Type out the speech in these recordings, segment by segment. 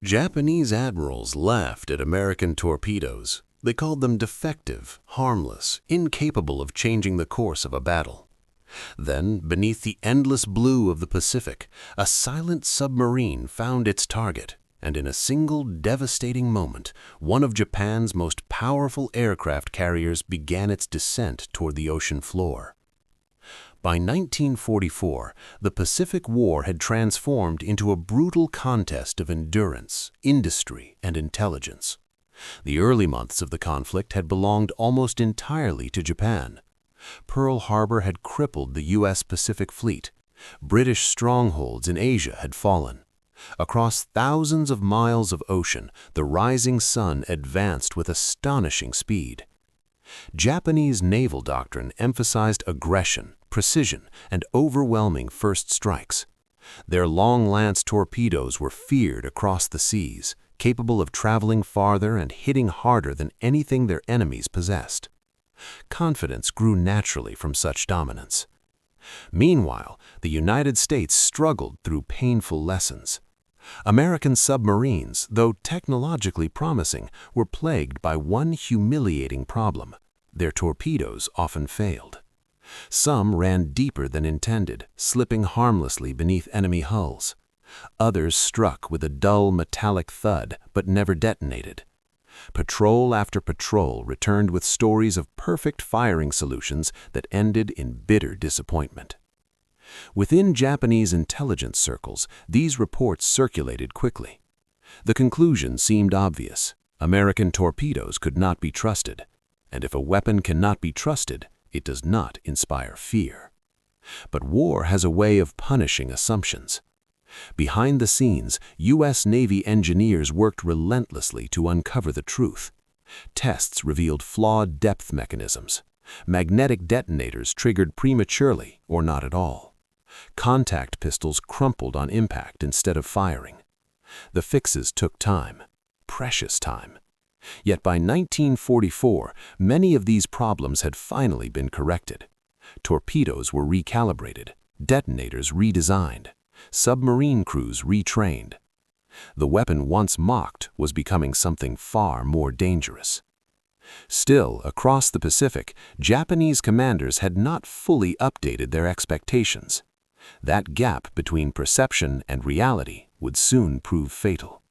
Japanese admirals laughed at American torpedoes. They called them defective, harmless, incapable of changing the course of a battle. Then, beneath the endless blue of the Pacific, a silent submarine found its target, and in a single devastating moment, one of Japan's most powerful aircraft carriers began its descent toward the ocean floor. By 1944, the Pacific War had transformed into a brutal contest of endurance, industry, and intelligence. The early months of the conflict had belonged almost entirely to Japan. Pearl Harbor had crippled the U.S. Pacific Fleet. British strongholds in Asia had fallen. Across thousands of miles of ocean, the rising sun advanced with astonishing speed. Japanese naval doctrine emphasized aggression, precision, and overwhelming first strikes. Their long-lance torpedoes were feared across the seas, capable of traveling farther and hitting harder than anything their enemies possessed. Confidence grew naturally from such dominance. Meanwhile, the United States struggled through painful lessons. American submarines, though technologically promising, were plagued by one humiliating problem. Their torpedoes often failed. Some ran deeper than intended, slipping harmlessly beneath enemy hulls. Others struck with a dull metallic thud but never detonated. Patrol after patrol returned with stories of perfect firing solutions that ended in bitter disappointment. Within Japanese intelligence circles, these reports circulated quickly. The conclusion seemed obvious. American torpedoes could not be trusted, and if a weapon cannot be trusted, it does not inspire fear. But war has a way of punishing assumptions. Behind the scenes, U.S. Navy engineers worked relentlessly to uncover the truth. Tests revealed flawed depth mechanisms. Magnetic detonators triggered prematurely or not at all. Contact pistols crumpled on impact instead of firing. The fixes took time, precious time. Yet by 1944, many of these problems had finally been corrected. Torpedoes were recalibrated, detonators redesigned, submarine crews retrained. The weapon once mocked was becoming something far more dangerous. Still, across the Pacific, Japanese commanders had not fully updated their expectations. That gap between perception and reality would soon prove fatal.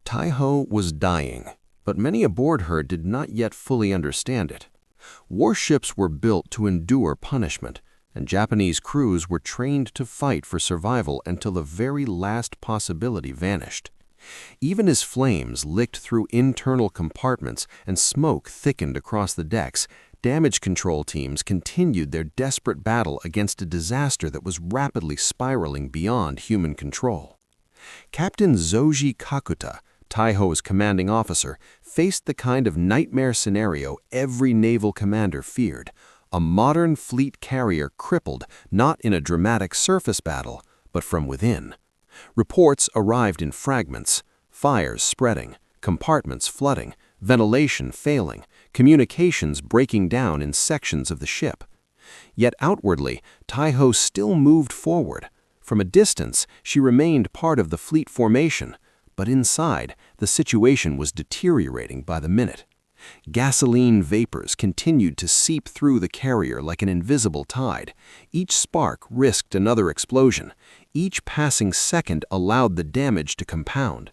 Taiho was dying, but many aboard her did not yet fully understand it. Warships were built to endure punishment, and Japanese crews were trained to fight for survival until the very last possibility vanished. Even as flames licked through internal compartments and smoke thickened across the decks, damage control teams continued their desperate battle against a disaster that was rapidly spiraling beyond human control. Captain Zoji Kakuta, Taiho's commanding officer, faced the kind of nightmare scenario every naval commander feared: a modern fleet carrier crippled not in a dramatic surface battle, but from within. Reports arrived in fragments: fires spreading, compartments flooding, ventilation failing, communications breaking down in sections of the ship. Yet outwardly, Taiho still moved forward. From a distance, she remained part of the fleet formation, but inside, the situation was deteriorating by the minute. Gasoline vapors continued to seep through the carrier like an invisible tide. Each spark risked another explosion. Each passing second allowed the damage to compound.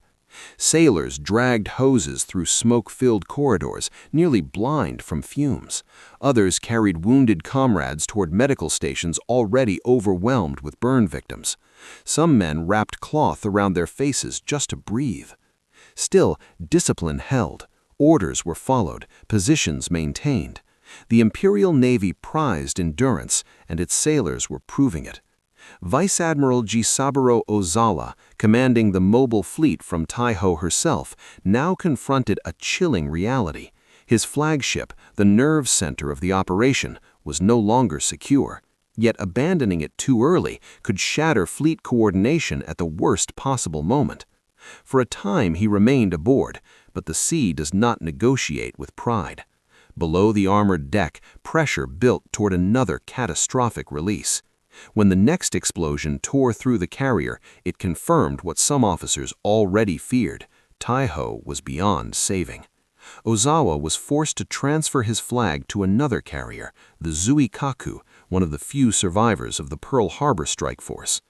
Sailors dragged hoses through smoke-filled corridors, nearly blind from fumes. Others carried wounded comrades toward medical stations already overwhelmed with burn victims. Some men wrapped cloth around their faces just to breathe. Still, discipline held. Orders were followed, positions maintained. The Imperial Navy prized endurance, and its sailors were proving it. Vice Admiral Jisaburo Ozawa, commanding the mobile fleet from Taiho herself, now confronted a chilling reality. His flagship, the nerve center of the operation, was no longer secure. Yet abandoning it too early could shatter fleet coordination at the worst possible moment. For a time he remained aboard, but the sea does not negotiate with pride. Below the armored deck, pressure built toward another catastrophic release. When the next explosion tore through the carrier, it confirmed what some officers already feared: Taiho was beyond saving. Ozawa was forced to transfer his flag to another carrier, the Zuikaku, one of the few survivors of the Pearl Harbor strike force.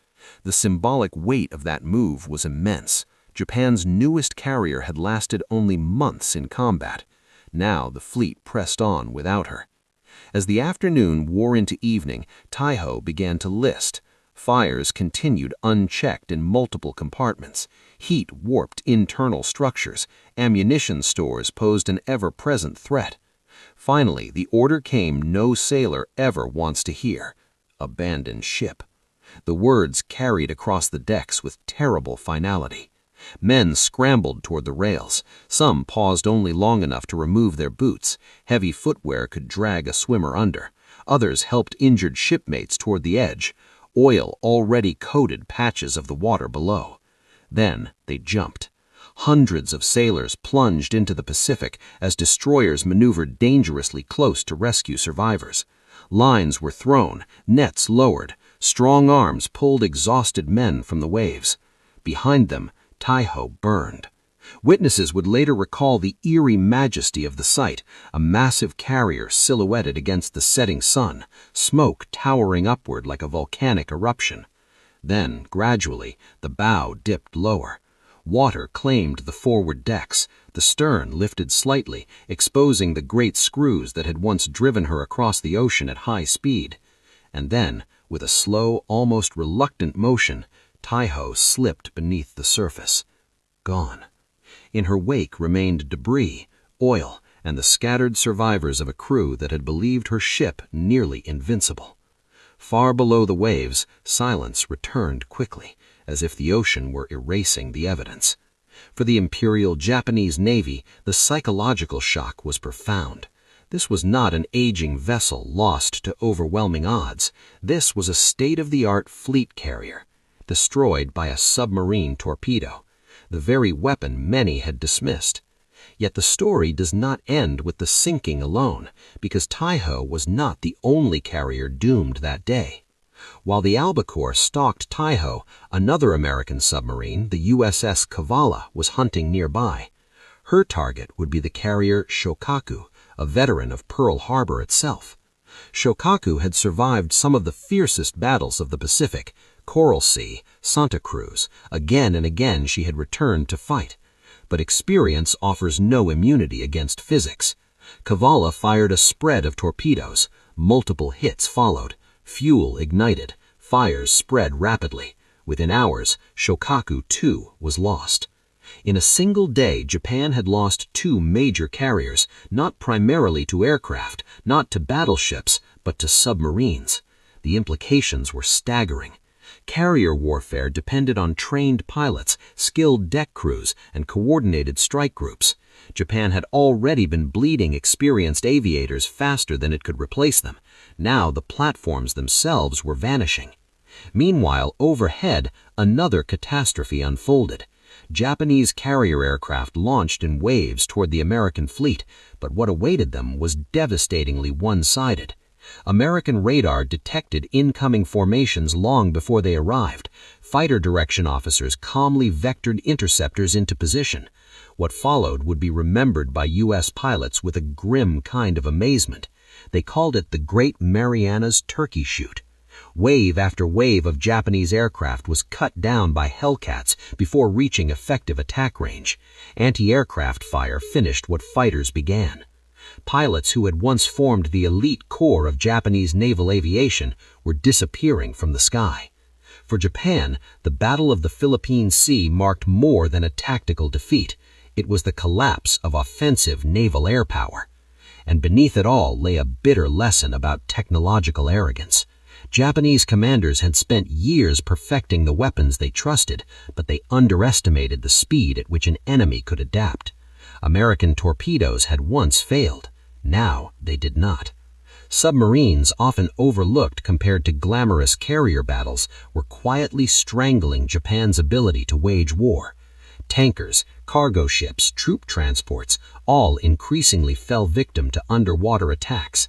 The symbolic weight of that move was immense. Japan's newest carrier had lasted only months in combat. Now the fleet pressed on without her. As the afternoon wore into evening, Taiho began to list. Fires continued unchecked in multiple compartments. Heat warped internal structures. Ammunition stores posed an ever-present threat. Finally, the order came no sailor ever wants to hear: abandon ship. The words carried across the decks with terrible finality. Men scrambled toward the rails. Some paused only long enough to remove their boots. Heavy footwear could drag a swimmer under. Others helped injured shipmates toward the edge. Oil already coated patches of the water below. Then they jumped. Hundreds of sailors plunged into the Pacific as destroyers maneuvered dangerously close to rescue survivors. Lines were thrown, nets lowered. Strong arms pulled exhausted men from the waves. Behind them, Taiho burned. Witnesses would later recall the eerie majesty of the sight: a massive carrier silhouetted against the setting sun, smoke towering upward like a volcanic eruption. Then, gradually, the bow dipped lower. Water claimed the forward decks. The stern lifted slightly, exposing the great screws that had once driven her across the ocean at high speed. And then, with a slow, almost reluctant motion, Taiho slipped beneath the surface. Gone. In her wake remained debris, oil, and the scattered survivors of a crew that had believed her ship nearly invincible. Far below the waves, silence returned quickly, as if the ocean were erasing the evidence. For the Imperial Japanese Navy, the psychological shock was profound. This was not an aging vessel lost to overwhelming odds. This was a state-of-the-art fleet carrier, destroyed by a submarine torpedo, the very weapon many had dismissed. Yet the story does not end with the sinking alone, because Taiho was not the only carrier doomed that day. While the Albacore stalked Taiho, another American submarine, the USS Kavala, was hunting nearby. Her target would be the carrier Shokaku, a veteran of Pearl Harbor itself. Shokaku had survived some of the fiercest battles of the Pacific: Coral Sea, Santa Cruz. Again and again she had returned to fight. but experience offers no immunity against physics. Kavala fired a spread of torpedoes. Multiple hits followed. Fuel ignited. Fires spread rapidly. Within hours, Shokaku, too, was lost. In a single day, Japan had lost 2 major carriers, not primarily to aircraft, not to battleships, but to submarines. The implications were staggering. Carrier warfare depended on trained pilots, skilled deck crews, and coordinated strike groups. Japan had already been bleeding experienced aviators faster than it could replace them. Now the platforms themselves were vanishing. Meanwhile, overhead, another catastrophe unfolded. Japanese carrier aircraft launched in waves toward the American fleet, but what awaited them was devastatingly one-sided. American radar detected incoming formations long before they arrived. Fighter direction officers calmly vectored interceptors into position. What followed would be remembered by U.S. pilots with a grim kind of amazement. They called it the Great Marianas Turkey Shoot. Wave after wave of Japanese aircraft was cut down by Hellcats before reaching effective attack range. Anti-aircraft fire finished what fighters began. Pilots who had once formed the elite core of Japanese naval aviation were disappearing from the sky. For Japan, the Battle of the Philippine Sea marked more than a tactical defeat. It was the collapse of offensive naval air power. And beneath it all lay a bitter lesson about technological arrogance. Japanese commanders had spent years perfecting the weapons they trusted, but they underestimated the speed at which an enemy could adapt. American torpedoes had once failed. Now they did not. Submarines, often overlooked compared to glamorous carrier battles, were quietly strangling Japan's ability to wage war. Tankers, cargo ships, troop transports, all increasingly fell victim to underwater attacks.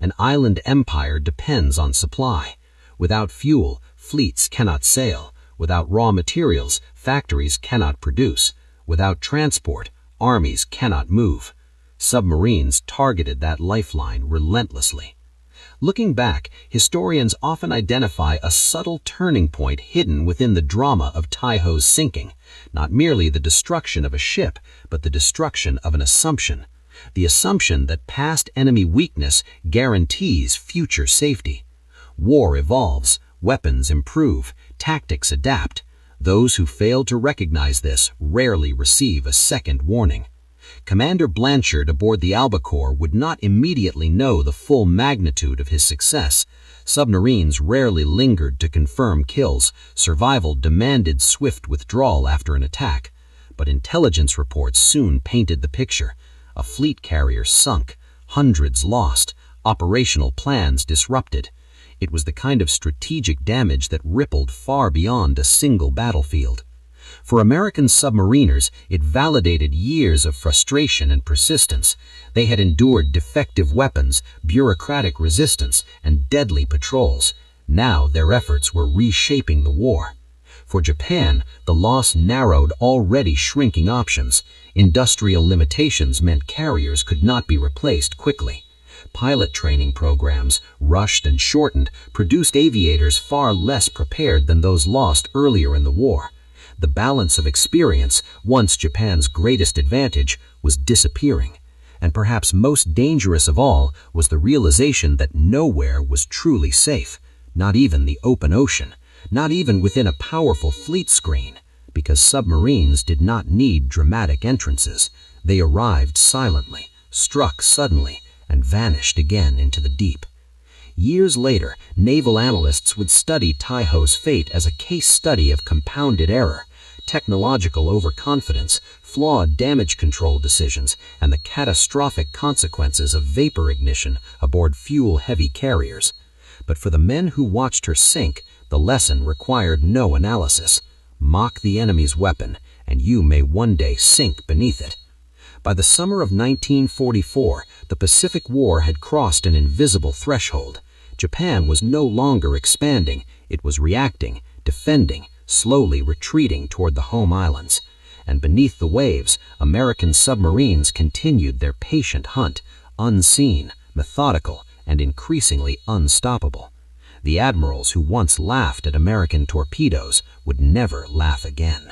An island empire depends on supply. Without fuel, fleets cannot sail. Without raw materials, factories cannot produce. Without transport, armies cannot move. Submarines targeted that lifeline relentlessly. Looking back, historians often identify a subtle turning point hidden within the drama of Taiho's sinking, not merely the destruction of a ship, but the destruction of an assumption. The assumption that past enemy weakness guarantees future safety. War evolves, weapons improve, tactics adapt. Those who fail to recognize this rarely receive a second warning. Commander Blanchard aboard the Albacore would not immediately know the full magnitude of his success. Submarines rarely lingered to confirm kills. Survival demanded swift withdrawal after an attack. But intelligence reports soon painted the picture. A fleet carrier sunk, hundreds lost, operational plans disrupted. It was the kind of strategic damage that rippled far beyond a single battlefield. For American submariners, it validated years of frustration and persistence. They had endured defective weapons, bureaucratic resistance, and deadly patrols. Now their efforts were reshaping the war. For Japan, the loss narrowed already shrinking options. Industrial limitations meant carriers could not be replaced quickly. Pilot training programs, rushed and shortened, produced aviators far less prepared than those lost earlier in the war. The balance of experience, once Japan's greatest advantage, was disappearing. And perhaps most dangerous of all was the realization that nowhere was truly safe, not even the open ocean, not even within a powerful fleet screen, because submarines did not need dramatic entrances. They arrived silently, struck suddenly, and vanished again into the deep. Years later, naval analysts would study Taiho's fate as a case study of compounded error, technological overconfidence, flawed damage control decisions, and the catastrophic consequences of vapor ignition aboard fuel-heavy carriers. But for the men who watched her sink, the lesson required no analysis. Mock the enemy's weapon, and you may one day sink beneath it. By the summer of 1944, the Pacific War had crossed an invisible threshold. Japan was no longer expanding, it was reacting, defending, slowly retreating toward the home islands. And beneath the waves, American submarines continued their patient hunt, unseen, methodical, and increasingly unstoppable. The admirals who once laughed at American torpedoes would never laugh again.